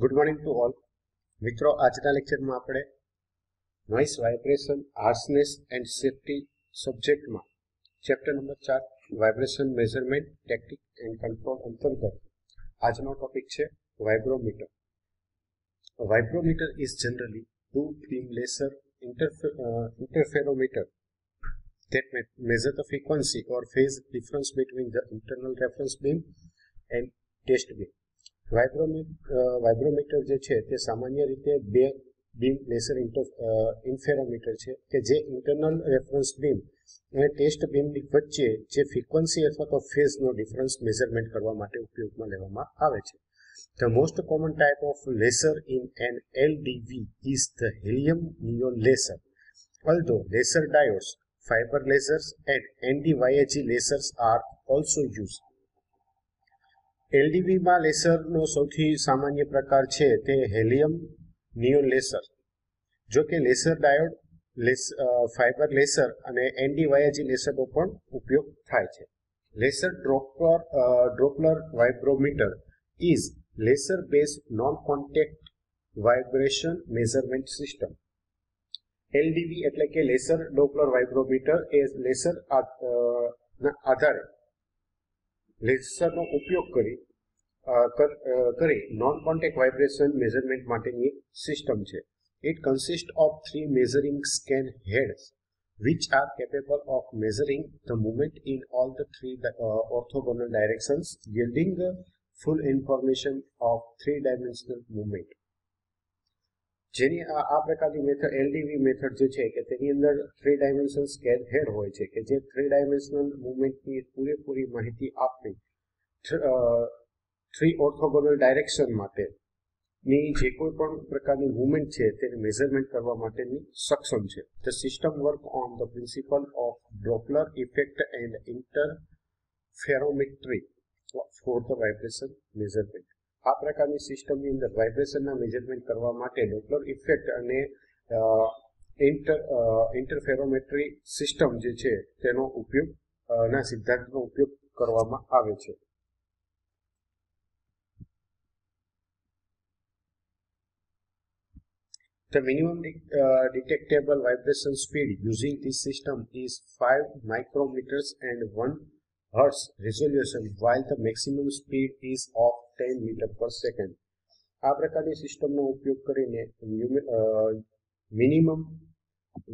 Good morning to all મિત્રો. આજના લેક્ચરમાં આપણે noise vibration harshness and safety સબ્જેક્ટમાં chapter number 4 vibration measurement technique and control અંતર્ગત આજનો ટોપિક છે vibrometer. Vibrometer is generally two beam laser interferometer that measure the frequency or phase difference between the internal reference beam and test beam. વાઇબ્રોમીટર જે છે તે સામાન્ય રીતે બે beam laser ઇન્ફેરોમીટર છે કે જે ઇન્ટરનલ રેફરન્સ બીમ અને ટેસ્ટ બીમની વચ્ચે જે ફ્રીક્વન્સી અથવા તો ફેઝનો ડિફરન્સ મેઝરમેન્ટ કરવા માટે ઉપયોગમાં લેવામાં આવે છે. The most common type of laser in an LDV is the helium neon laser. Although laser diodes, fiber lasers and ND-YAG lasers are also used. એલડીવીમાં લેસરનો સૌથી સામાન્ય પ્રકાર છે તે હેલિયમ નિયોન લેસર. જો કે લેસર ડાયોડ, ફાઇબર લેસર અને એનડી-વાયએજી લેસરનો પણ ઉપયોગ થાય છે. Laser Doppler vibrometer is laser based non contact vibration measurement system. LDV એટલે કે લેસર ડોપલર વાઇબ્રોમીટર એ લેસર ના આધારે લેસરનો ઉપયોગ કરી નોન કોન્ટેક્ટ વાઇબ્રેશન મેઝરમેન્ટ માટેની સિસ્ટમ છે. It consist of 3 measuring scan heads which are capable of measuring the movement in all the 3 orthogonal directions, yielding the full information of 3-dimensional movement. જેની આ પ્રકારની મેથડ એલડીવી મેથડ જે છે કે તેની અંદર 3 ડાયમેન્શનલ સ્કેન હેડ હોય છે કે જે 3 ડાયમેન્શનલ મૂવમેન્ટની પૂરેપૂરી માહિતી આપી 3 ઓર્થોગોનલ ડાયરેક્શન માટેની જે કોઈ પણ પ્રકારની મૂવમેન્ટ છે તેને મેઝરમેન્ટ કરવા માટેની સક્ષમ છે. The system work on the principal of Doppler effect and interferometry for the vibration measurement. આ પ્રકારની સિસ્ટમની અંદર વાઇબ્રેશનના મેઝરમેન્ટ કરવા માટે ડોપલર ઇફેક્ટ અને ઇન્ટરફેરોમેટ્રી સિસ્ટમ જે છે તેનો ઉપયોગ ના સિદ્ધાંતનો ઉપયોગ કરવામાં આવે છે. The minimum detectable vibration speed using this system is 5 micrometers and 1 hertz resolution, while the maximum speed is of 10 meter per second. આ પ્રકારની સિસ્ટમનો ઉપયોગ કરીને મિનિમમ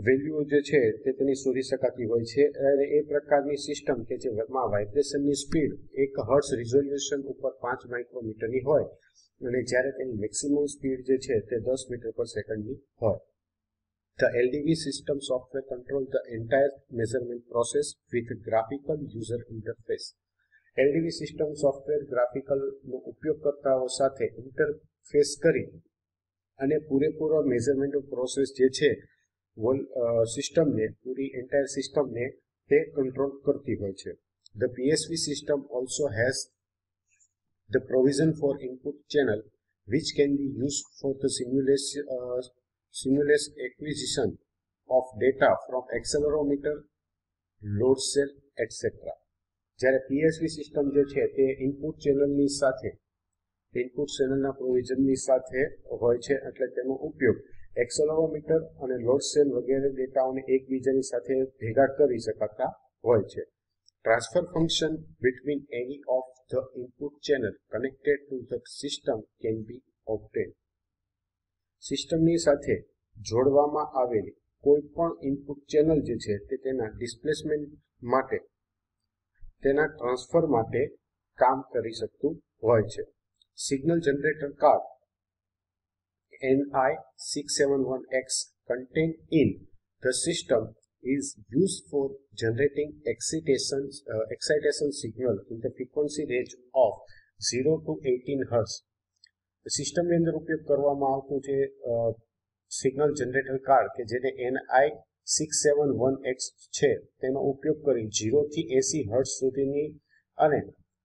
વેલ્યુ જે છે તે તેની શોધી શકાતી હોય છે. અને એ પ્રકારની સિસ્ટમ કે જેમાં વાઇબ્રેશનની સ્પીડ 1 હર્ટ્ઝ રિઝોલ્યુશન ઉપર 5 માઇક્રોમીટરની હોય અને જ્યારે તેની મેક્સિમમ સ્પીડ જે છે તે 10 મીટર પર સેકન્ડની હોય. The LDV system software control the entire measurement process with graphical user interface. LDV system software ગ્રાફિકલનો ઉપયોગકર્તાઓ સાથે ઇન્ટરફેસ કરી અને પૂરેપૂરો મેઝરમેન્ટ પ્રોસેસ જે છે સિસ્ટમને પૂરી એન્ટાયર સિસ્ટમને તે કંટ્રોલ કરતી હોય છે. The PSV system also has the provision for input channel which can be used for the simultaneous acquisition of data from accelerometer, load cell, etc. જ્યારે પીએસવી સિસ્ટમ જે છે તે ઇનપુટ ચેનલની સાથે ઇનપુટ ચેનલના પ્રોવિઝનની સાથે હોય છે એટલે તેનો ઉપયોગ એક્સેલરોમીટર અને લોડ સેલ વગેરે ડેટાઓને એકબીજાની સાથે ભેગા કરી શકાતા હોય છે. Transfer function between any of the input channel connected to the system can be obtained. સિસ્ટમની સાથે જોડવામાં આવેલી કોઈ પણ ઇનપુટ ચેનલ જે છે તે તેના ડિસ્પ્લેસમેન્ટ માટે તેના ટ્રાન્સફર માટે કામ કરી શકતું હોય છે. Signal generator card NI671X contained in the system is used for generating excitation signal in the frequency range of 0 to 18 Hz. સિસ્ટમની અંદર ઉપયોગ કરવામાં આવતું છે સિગ્નલ જનરેટર કાર્ડ કે જેને NI671X છે તેનો ઉપયોગ કરી 0 થી 80 હર્ટ્ઝ સુધીની અને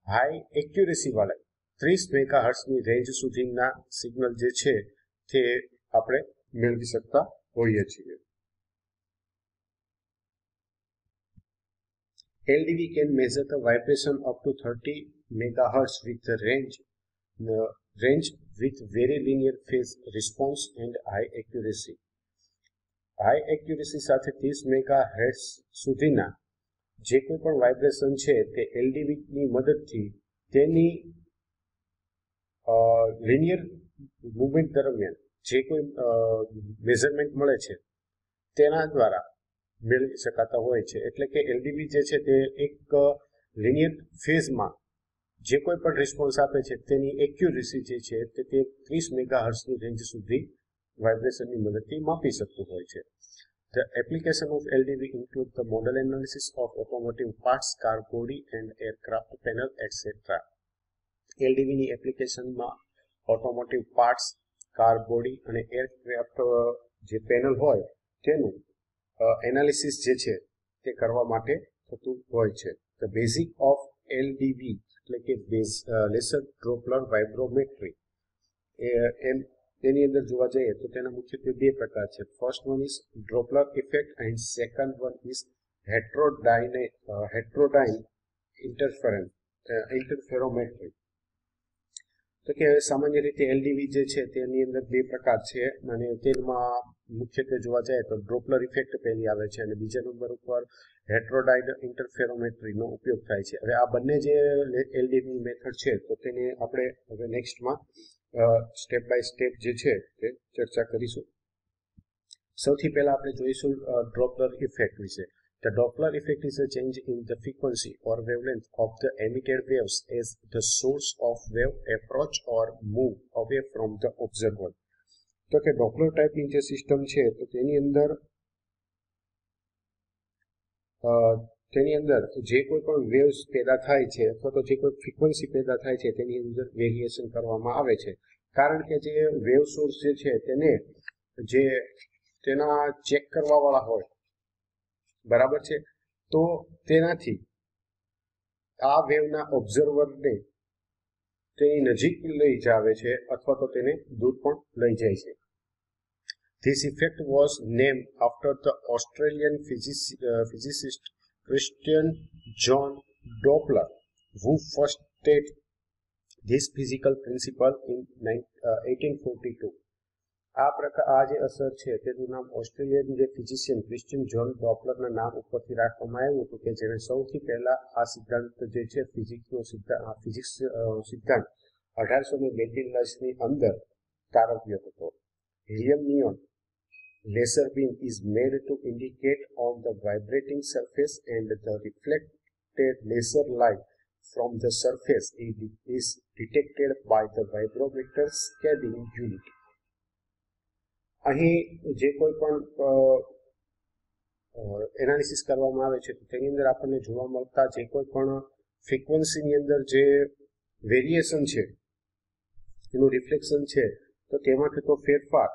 હાઈ એક્યુરેસી વાળા 30 મેગાહર્ટ્ઝની રેન્જ સુધીના સિગ્નલ જે છે તે આપણે મેળવી શકતા હોઈએ છીએ. LDV can measure the vibration up to 30 megahertz with the range with very linear phase response and high accuracy. High accuracy સાથે 30 મેગાહર્ટ્ઝ સુધીના જે કોઈ પણ વાઇબ્રેશન છે તે એલડીવીની મદદથી તેની લિનિયર મૂવમેન્ટ દરમિયાન જે કોઈ મેઝરમેન્ટ મળે છે તેના દ્વારા મેળવી શકાતા હોય છે. એટલે કે એલડીવી જે છે તે એક લિનિયર ફેઝમાં જે કોઈ પણ રિસ્પોન્સ આપે છે તેની એક્યુરેસી જે છે તે 30 મેગાહર્ટ્ઝની રેન્જ સુધી વાઇબ્રેશનની મદદથી માપી શકતું હોય છે. The application of LDV include the model analysis of automotive parts, car body and aircraft panel, etc. LDV ની એપ્લિકેશનમાં ઓટોમોટિવ પાર્ટ્સ, કાર બોડી અને એરક્રાફ્ટ જે પેનલ હોય તેનું એનાલિસિસ જે છે તે કરવા માટે થતું હોય છે. The basic of LDV એટલે કે લેસર ડ્રોપલર વાઇબ્રોમેટ્રી તેની અંદર જોવા જઈએ તો તેના મુખ્યત્વે બે પ્રકાર છે. First one is Doppler effect and second one is heterodyne interferometry. તો કે સામાન્ય રીતે એલડીવી જે છે તેની અંદર બે પ્રકાર છે અને તેમાં મુખ્યત્વે જોવા જાય તો ડ્રોપલર ઇફેક્ટ પહેલી આવે છે અને બીજા નંબર ઉપર હેટ્રોડાઇન ઇન્ટરફેરોમેટ્રીનો ઉપયોગ થાય છે. હવે આ બંને જે એલડીવી મેથડ છે તો તેને આપણે હવે નેક્સ્ટમાં સ્ટેપ બાય સ્ટેપ જે છે તે ચર્ચા કરીશું. સૌથી પહેલા આપણે જોઈશું ડ્રોપલર ઇફેક્ટ વિશે. The Doppler effect is a change in the frequency or wavelength of the emitted waves as the source of wave approach or move away from the observer. તો કે ડોપલર ટાઈપની જે સિસ્ટમ છે તો તેની અંદર જે કોઈ પણ વેવ્સ પેદા થાય છે અથવા તો જે કોઈ ફ્રીક્વન્સી પેદા થાય છે તેની અંદર વેરિએશન કરવામાં આવે છે. કારણ કે જે વેવ સોર્સ જે છે તેને જે તેના ચેક કરવા વાળા હોય બરાબર છે તો તેનાથી આ વેવના ઓબ્ઝર્વરને તેની નજીક લઈ જાવે છે અથવા તો તેને દૂર પણ લઈ જાય છે. This effect was named after the Australian physicist Christian John Doppler, who first stated this physical principle in 1842. આ જે અસર છે તેનું નામ ઓસ્ટ્રેલિયન જે ફિઝિશિયન ક્રિશ્ચિયન જોન ડોપલરના નામ ઉપરથી રાખવામાં આવ્યું હતું કે જેણે સૌથી પહેલા આ સિદ્ધાંત જે છે ફિઝિક્સ સિદ્ધાંત 1842ની અંદર તારવ્યો હતો. Helium neon laser beam is made to indicate on the vibrating surface and the reflected laser light from the surface is detected by the vibrometer scanning unit. અહીં જે કોઈ પણ એનાલિસિસ કરવામાં આવે છે તો તેની અંદર આપણને જોવા મળતા જે કોઈ પણ ફ્રીક્વન્સીની અંદર જે વેરિએશન છે એનું રિફ્લેક્શન છે તો તેમાં થતો ફેરફાર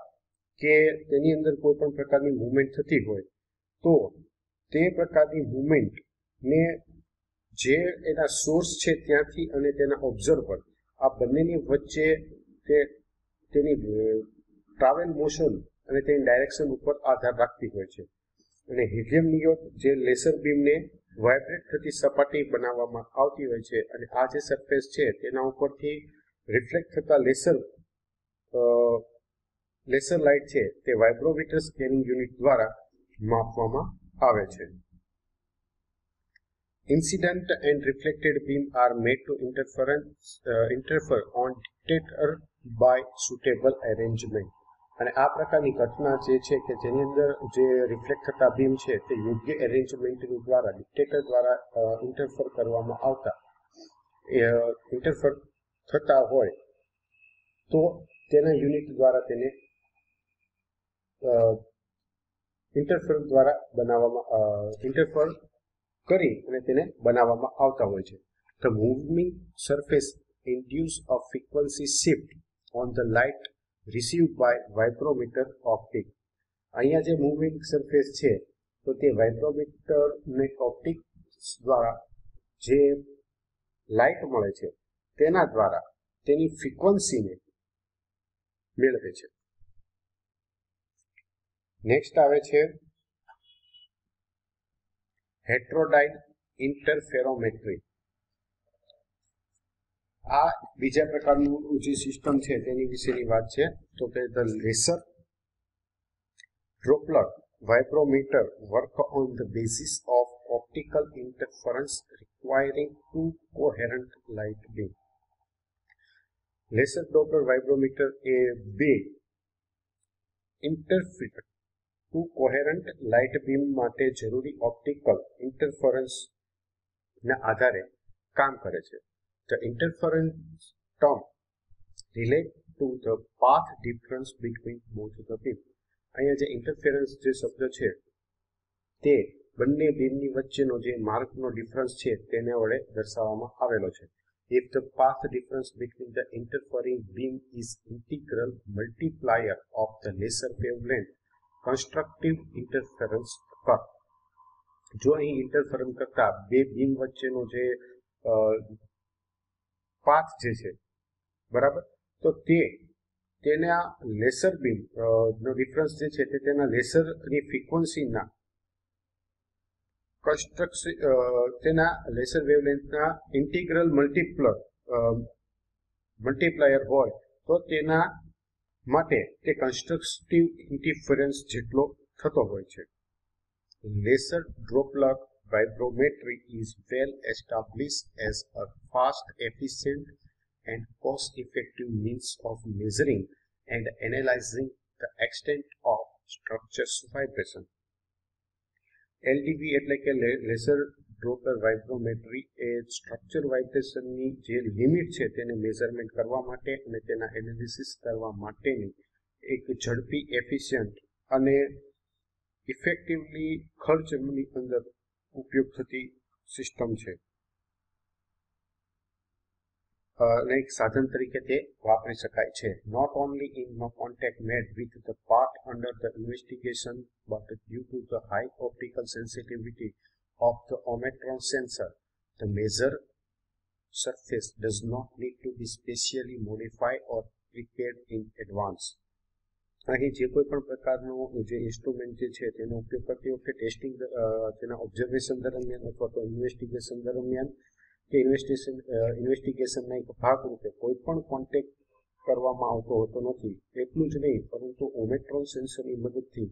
કે તેની અંદર કોઈ પણ પ્રકારની મૂવમેન્ટ થતી હોય તો તે પ્રકારની મૂવમેન્ટને જે એના સોર્સ છે ત્યાંથી અને તેના ઓબ્ઝર્વર આ બંનેની વચ્ચે તેની ટ્રાવેલ મોશન અને તેની ડાયરેક્શન ઉપર આધાર રાખતી હોય છે. અને હિલિયમ નિયોન જે લેસર બીમને વાઇબ્રેટ થતી સપાટી બનાવવામાં આવતી હોય છે અને આ જે સરફેસ છે તેના ઉપરથી રિફ્લેક્ટ થતા લેસર લાઇટ છે તે વાઇબ્રોમીટર સ્કેનિંગ યુનિટ દ્વારા માપવામાં આવે છે. Incident and reflected beam are made to interfere on detector by suitable arrangement. અને આ પ્રકારની ઘટના જે છે કે જેની અંદર જે રિફ્લેક્ટ થતા બીમ છે તે યોગ્ય એરેન્જમેન્ટની દ્વારા ડિટેક્ટર દ્વારા ઇન્ટરફર કરવામાં આવતા ઇન્ટરફર થતા હોય તો તેના યુનિટ દ્વારા તેને ઇન્ટરફર કરી અને તેને બનાવવામાં આવતા હોય છે. The moving surface induce a frequency shift on the light received by vibrometer optic. અહીંયા જે મૂવિંગ સરફેસ છે તો તે વાઇબ્રોમીટર ને ઓપ્ટિક દ્વારા જે લાઇટ મળે છે તેના દ્વારા તેની ફ્રીક્વન્સીને મેળવે છે. નેક્સ્ટ આવે છે હેટ્રોડાઇન ઇન્ટરફેરોમેટ્રી. આ બીજા પ્રકારનું જે સિસ્ટમ છે તેની વિશેની વાત છે. તો તે the laser droplet vibrometer work on the basis of optical interference requiring two coherent light beam. Laser droplet vibrometer એ બે ઇન્ટરફિટ ટુ કોહેરન્ટ લાઇટ બીમ માટે જરૂરી ઓપ્ટિકલ ઇન્ટરફરન્સના આધારે કામ કરે છે. The interference term relate to the path difference between both the beam. અહીંયા જે ઇન્ટરફેરન્સ જે શબ્દ છે તે બંને બીમની વચ્ચેનો જે માર્ગનો ડિફરન્સ છે તેને વડે દર્શાવવામાં આવેલો છે. If the path difference between the interfering beam is integral multiplier of the laser wavelength, constructive interference occur. જો અહીં ઇન્ટરફરન્સ કરતા બે બીમ વચ્ચેનો જે પાથ જે છે બરાબર, તો તેના લેસર બીમ નો ડિફરન્સ જે છે તે તેના લેસરની ફ્રીક્વન્સીના તેના લેસર વેવલેન્થના ઇન્ટિગ્રલ મલ્ટીપ્લાયર હોય તો તેના માટે તે કન્સ્ટ્રક્ટિવ ઇન્ટરફરન્સ જેટલો થતો હોય છે. Laser droplet vibrometry is well established as a fast, efficient and cost-effective means of measuring and analyzing the extent of structure's vibration. LDV એટલે કે લેસર ડ્રોપલેટ વાઇબ્રોમેટ્રી એ સ્ટ્રક્ચર વાઇબ્રેશનની જે લિમિટ છે તેને મેઝરમેન્ટ કરવા માટે અને તેના એનાલિસિસ કરવા માટેની એક ઝડપી, એફિશિયન્ટ અને ઇફેક્ટિવલી ખર્ચની અંદર ઉપયોગ થતી સિસ્ટમ છે અને એક સાધન તરીકે તે વાપરી શકાય છે. Not only in no contact made with the part under the investigation but due to the high optical sensitivity of the Ometron sensor the measure surface does not need to be specially modified or prepared in advance. અહીં જે કોઈ પણ પ્રકારનું જે instrument જે છે તેનો ઉપયોગ કરતી વખતે ટેસ્ટિંગ તેના ઓબ્ઝર્વેશન દરમિયાન અથવા તો ઇન્વેસ્ટિગેશન દરમિયાન કે ઇન્વેસ્ટિગેશનના એક ભાગરૂપે કોઈ પણ કોન્ટેક્ટ કરવામાં આવતો હોતો નથી. એટલું જ નહીં, પરંતુ ઓમેટ્રોન સેન્સરની મદદથી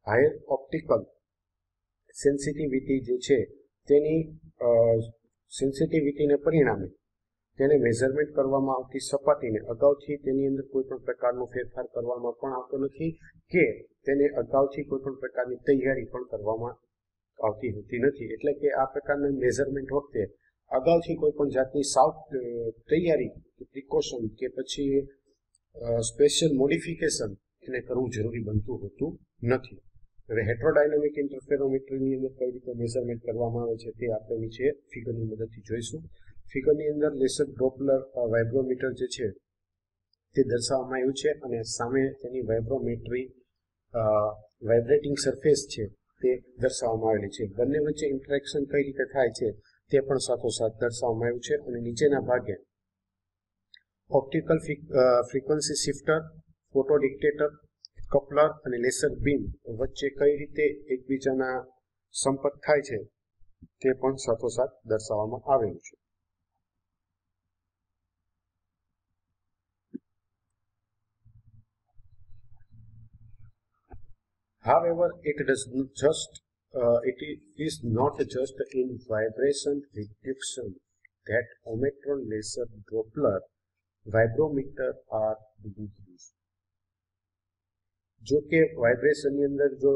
હાયર ઓપ્ટિકલ સેન્સિટિવિટી જે છે તેની સેન્સિટિવિટીને પરિણામે તેને મેઝરમેન્ટ કરવામાં આવતી સપાટીને અગાઉથી તેની અંદર કોઈ પણ પ્રકારનો ફેરફાર કરવામાં પણ આવતો નથી કે તેને અગાઉથી કોઈ પણ પ્રકારની તૈયારી પણ કરવામાં આવતી હોતી નથી. એટલે કે આ પ્રકારના મેઝરમેન્ટ વખતે અગાઉથી કોઈ પણ જાતની તૈયારી, પ્રિકોશન કે પછી સ્પેશિયલ મોડિફિકેશન એને કરવું જરૂરી બનતું હોતું નથી. હવે હેટ્રોડાયનેમિક ઇન્ટરફેરોમેટ્રીની અંદર કઈ રીતે મેઝરમેન્ટ કરવામાં આવે છે તે આપણે નીચે ફિગરની મદદથી જોઈશું. ફિગરની અંદર લેસર ડ્રોપલેટ વાઇબ્રોમીટર જે છે તે દર્શાવવામાં આવ્યું છે અને સામે તેની વાઇબ્રોમેટ્રી વાઇબ્રેટિંગ સરફેસ છે તે દર્શાવવામાં આવેલી છે. બંને વચ્ચે ઇન્ટરેક્શન કઈ રીતે થાય છે તે પણ સાથોસાથ દર્શાવવામાં આવ્યું છે અને નીચેના ભાગે optical frequency shifter, photo detector, coupler અને લેસર બીમ વચ્ચે કઈ રીતે એકબીજાના સંપર્ક થાય છે તે પણ સાથોસાથ દર્શાવવામાં આવેલું છે. However, it is not just in vibration reduction that Ometron laser Doppler vibrometer are being used. જો કે વાઇબ્રેશનની અંદર જો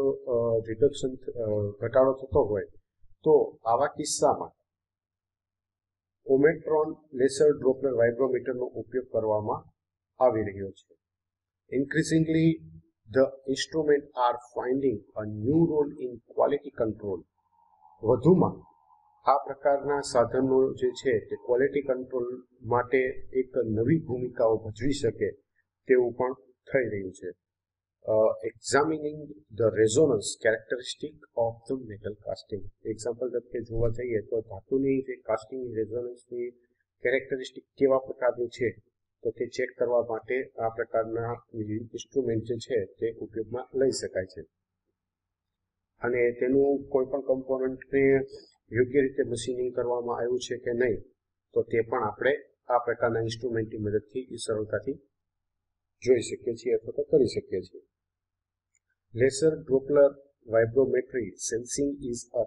રિડક્શન ઘટાડો થતો હોય તો આવા કિસ્સામાં ઓમેટ્રોન લેસર ડ્રોપલેટ વાઇબ્રોમીટરનો ઉપયોગ કરવામાં આવી રહ્યો છે. ઇન્ક્રીઝિંગલી the instrument are finding a new role in quality control. વધુમાં આ પ્રકારના સાધનો જે છે તે ક્વોલિટી કંટ્રોલ માટે એક નવી ભૂમિકાઓ ભજવી શકે તેવું પણ થઈ રહ્યું છે. Examining the resonance characteristic of the metal casting. Example તરીકે જોવા જઈએ તો ધાતુની જે કાસ્ટિંગ રેઝોનન્સની કેરેક્ટરિસ્ટિક કેવા પ્રકારની છે તો તે ચેક કરવા માટે આ પ્રકારના ઇન્સ્ટ્રુમેન્ટ જે છે તે ઉપયોગમાં લઈ શકાય છે અને તેનું કોઈ પણ કમ્પોનન્ટને યોગ્ય રીતે મશીનિંગ કરવામાં આવ્યું છે કે નહીં તો તે પણ આપણે આ પ્રકારના ઇન્સ્ટ્રુમેન્ટની મદદથી એ સરળતાથી જોઈ શકીએ છીએ અથવા તો કરી શકીએ છીએ. Laser Doppler vibrometry sensing is a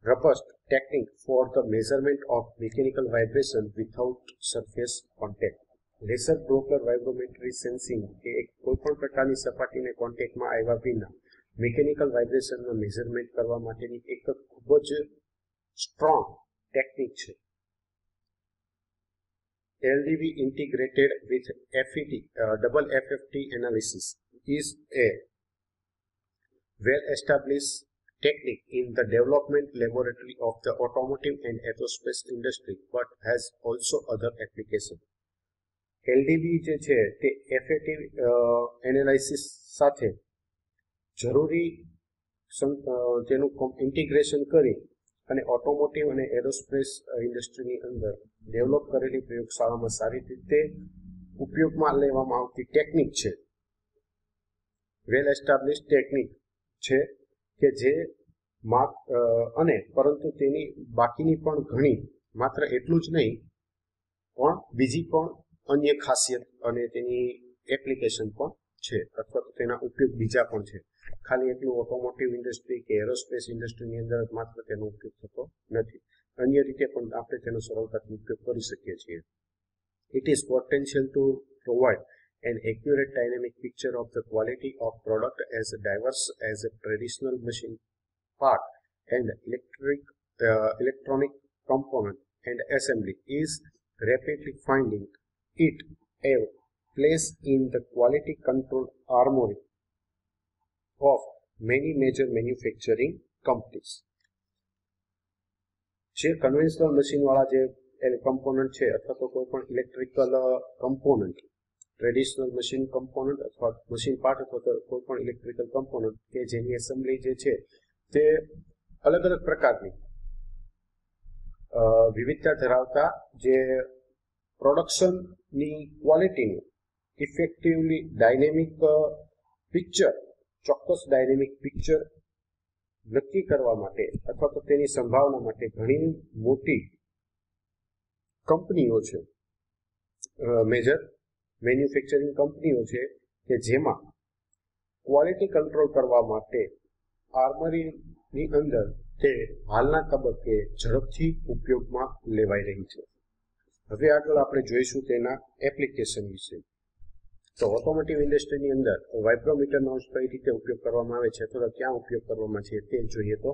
robust technique for the measurement of mechanical vibration without surface contact. Laser Doppler vibrometry sensing એ એક કોઈપણ પ્રકારની સપાટીને કોન્ટેક્ટમાં આવ્યા વિના મિકેનિકલ વાઇબ્રેશનનું મેઝરમેન્ટ કરવા માટેની એક ખૂબ જ સ્ટ્રોંગ ટેકનિક છે. LDV integrated with double FFT analysis is a well-established technique in the development laboratory of the automotive and aerospace industry, but has also other application. LDV જે છે તે FAT એનાલિસિસ સાથે જરૂરી તેનું ઇન્ટિગ્રેશન કરી અને automotive અને એરોસ્પેસ ઇન્ડસ્ટ્રીની અંદર ડેવલપ કરેલી પ્રયોગશાળામાં સારી રીતે ઉપયોગમાં લેવામાં આવતી ટેકનિક છે. વેલ એસ્ટાબ્લિશ ટેકનિક છે કે જે અને પરંતુ તેની બાકીની પણ ઘણી માત્ર એટલું જ નહીં પણ બીજી પણ અન્ય ખાસિયત અને તેની એપ્લિકેશન પણ છે અથવા તો તેના ઉપયોગ બીજા પણ છે. ખાલી એટલું ઓટોમોટિવ ઇન્ડસ્ટ્રી કે એરોસ્પેસ ઇન્ડસ્ટ્રીની અંદર માત્ર તેનો ઉપયોગ થતો નથી, અન્ય રીતે પણ આપણે તેનો સરળતાથી ઉપયોગ કરી શકીએ છીએ. It is potential to provide an accurate dynamic picture of the quality of product as diverse as a traditional machine part and electronic component and assembly is rapidly finding it a place in the quality control armory of many major manufacturing companies. જે conventional machine વાળા જે component છે અથવા તો કોઈ પણ electrical component, traditional machine component અથવા machine part અથવા તો કોઈ પણ ઇલેક્ટ્રિકલ કમ્પોનન્ટ કે જેની એસેમ્બલી જે છે તે અલગ અલગ પ્રકારની વિવિધતા ધરાવતા જે પ્રોડક્શનની ક્વોલિટીનું ઇફેક્ટિવલી ડાયનેમિક પિક્ચર, ચોક્કસ ડાયનેમિક પિક્ચર નક્કી કરવા માટે અથવા તો તેની સંભાવના માટે ઘણી મોટી કંપનીઓ છે, મેજર મેન્યુફેક્ચરિંગ કંપનીઓ છે કે જેમાં ક્વોલિટી કંટ્રોલ કરવા માટે આર્મરીની અંદર તે હાલના તબક્કે ઝડપથી ઉપયોગમાં લેવાઈ રહી છે. હવે આગળ આપણે જોઈશું તેના એપ્લિકેશન વિશે. તો ઓટોમોટિવ ઇન્ડસ્ટ્રીની અંદર વાઇબ્રોમીટરનો કઈ રીતે ઉપયોગ કરવામાં આવે છે અથવા ક્યાં ઉપયોગ કરવામાં છે તે જોઈએ તો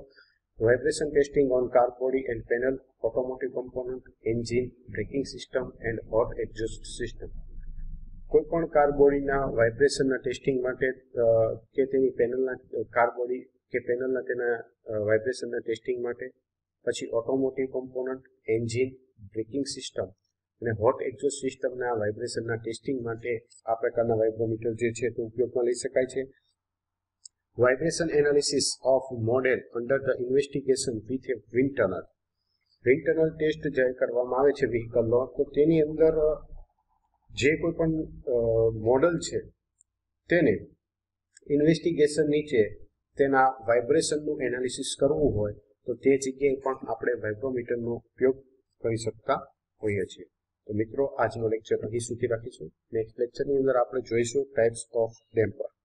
vibration testing on car body and panel, automotive component, engine, braking system and hot exhaust system. કોઈ પણ કાર બોડીના વાઇબ્રેશનના ટેસ્ટિંગ માટે કે તેની પેનલના કાર બોડી કે પેનલના તેના વાઇબ્રેશનના ટેસ્ટિંગ માટે, પછી automotive component, engine, braking system અને હોટ એક્ઝોસ્ટ સિસ્ટમના વાઇબ્રેશનના ટેસ્ટિંગ માટે આ પ્રકારના વાઇબ્રોમીટર જે છે તે ઉપયોગમાં લઈ શકાય છે. Vibration analysis of model under the investigation with a wind tunnel. Wind tunnel test જે કરવામાં આવે છે વ્હીકલનો, તો તેની અંદર જે કોઈ પણ મોડલ છે તેને ઇન્વેસ્ટિગેશન નીચે તેના વાઇબ્રેશનનું એનાલિસિસ કરવું હોય તો તે જગ્યાએ પણ આપણે વાઇબ્રોમીટરનો ઉપયોગ કરી શકતા હોઈએ છીએ. તો મિત્રો આજનો લેક્ચર અહીં સુધી રાખીશું. નેક્સ્ટ લેક્ચરની અંદર આપણે જોઈશું ટાઇપ્સ ઓફ ડેમ્પર.